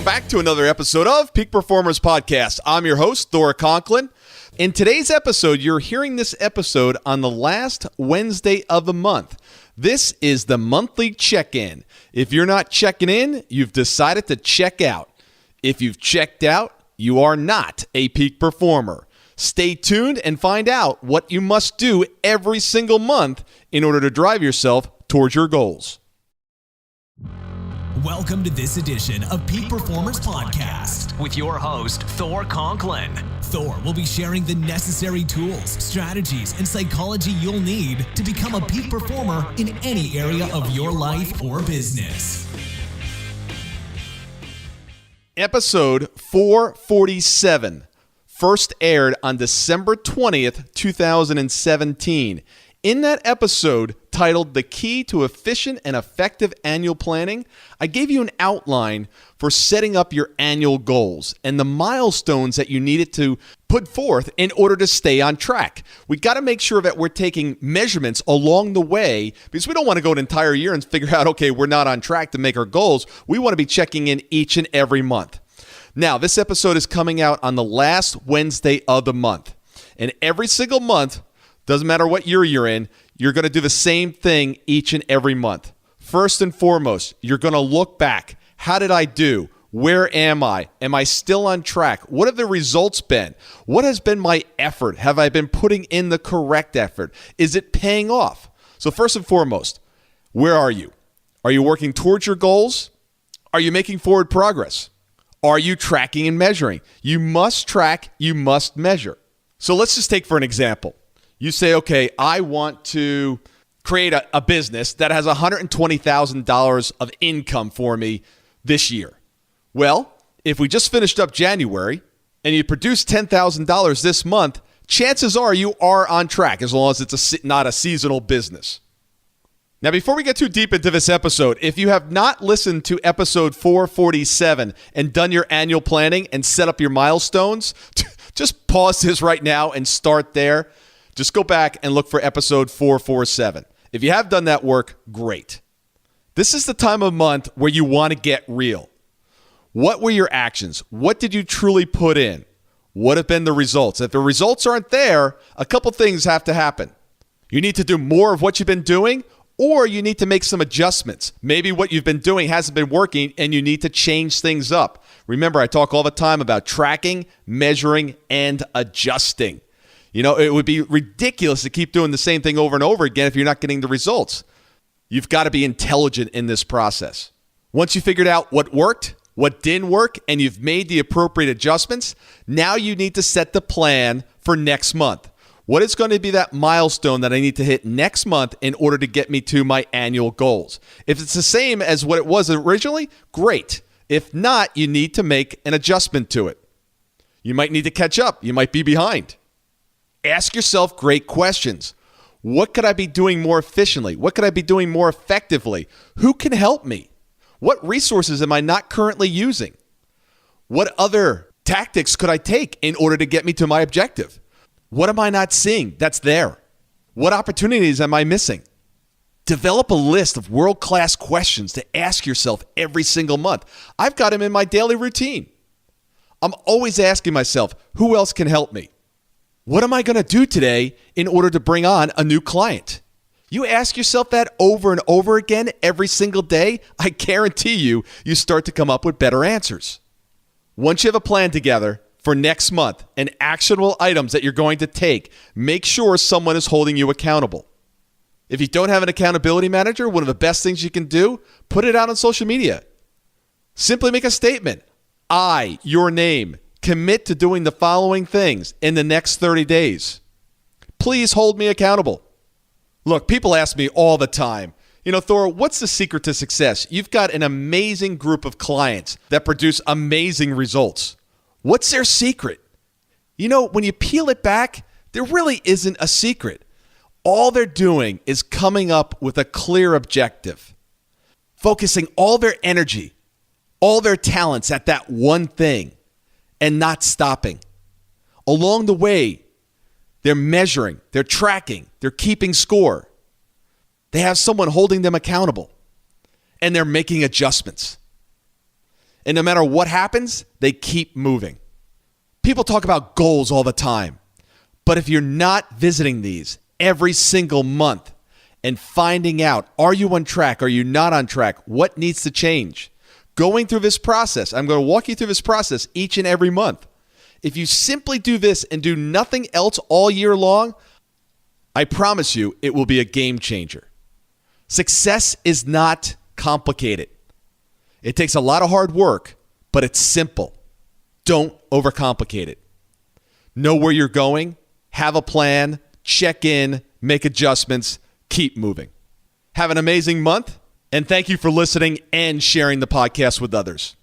back to another episode of Peak Performers Podcast. I'm your host, Thor Conklin. In today's episode, you're hearing this episode on the last Wednesday of the month. This is the monthly check-in. If you're not checking in, you've decided to check out. If you've checked out, you are not a peak performer. Stay tuned and find out what you must do every single month in order to drive yourself towards your goals. Welcome to this edition of Peak Performers Podcast with your host, Thor Conklin. Thor will be sharing the necessary tools, strategies, and psychology you'll need to become a peak performer in any area of your life or business. Episode 447, first aired on December 20th, 2017. In that episode, titled The Key to Efficient and Effective Annual Planning, I gave you an outline for setting up your annual goals and the milestones that you needed to put forth in order to stay on track. We got to make sure that we're taking measurements along the way because we don't want to go an entire year and figure out, okay, we're not on track to make our goals. We want to be checking in each and every month. Now, this episode is coming out on the last Wednesday of the month. And every single month, doesn't matter what year you're in, you're going to do the same thing each and every month. First and foremost, you're going to look back. How did I do? Where am I? Am I still on track? What have the results been? What has been my effort? Have I been putting in the correct effort? Is it paying off? So first and foremost, where are you? Are you working towards your goals? Are you making forward progress? Are you tracking and measuring? You must track, you must measure. So let's just take for an example. You say, okay, I want to create a business that has $120,000 of income for me this year. Well, if we just finished up January and you produced $10,000 this month, chances are you are on track as long as it's not a seasonal business. Now, before we get too deep into this episode, if you have not listened to episode 447 and done your annual planning and set up your milestones, just pause this right now and start there. Just go back and look for episode 447. If you have done that work, great. This is the time of month where you want to get real. What were your actions? What did you truly put in? What have been the results? If the results aren't there, a couple things have to happen. You need to do more of what you've been doing, or you need to make some adjustments. Maybe what you've been doing hasn't been working and you need to change things up. Remember, I talk all the time about tracking, measuring, and adjusting. You know, it would be ridiculous to keep doing the same thing over and over again if you're not getting the results. You've got to be intelligent in this process. Once you figured out what worked, what didn't work, and you've made the appropriate adjustments, now you need to set the plan for next month. What is going to be that milestone that I need to hit next month in order to get me to my annual goals? If it's the same as what it was originally, great. If not, you need to make an adjustment to it. You might need to catch up. You might be behind. Ask yourself great questions. What could I be doing more efficiently? What could I be doing more effectively? Who can help me? What resources am I not currently using? What other tactics could I take in order to get me to my objective? What am I not seeing that's there? What opportunities am I missing? Develop a list of world-class questions to ask yourself every single month. I've got them in my daily routine. I'm always asking myself, who else can help me? What am I going to do today in order to bring on a new client? You ask yourself that over and over again every single day, I guarantee you start to come up with better answers. Once you have a plan together for next month and actionable items that you're going to take, make sure someone is holding you accountable. If you don't have an accountability manager, one of the best things you can do, put it out on social media. Simply make a statement. I, your name, commit to doing the following things in the next 30 days. Please hold me accountable. Look, people ask me all the time, Thor, what's the secret to success? You've got an amazing group of clients that produce amazing results. What's their secret? When you peel it back, there really isn't a secret. All they're doing is coming up with a clear objective, focusing all their energy, all their talents at that one thing, and not stopping. Along the way, they're measuring, they're tracking, they're keeping score. They have someone holding them accountable, and they're making adjustments. And no matter what happens, they keep moving. People talk about goals all the time. But if you're not visiting these every single month and finding out, are you on track? Are you not on track? What needs to change? Going through this process, I'm going to walk you through this process each and every month. If you simply do this and do nothing else all year long, I promise you it will be a game changer. Success is not complicated. It takes a lot of hard work, but it's simple. Don't overcomplicate it. Know where you're going, have a plan, check in, make adjustments, keep moving. Have an amazing month, and thank you for listening and sharing the podcast with others.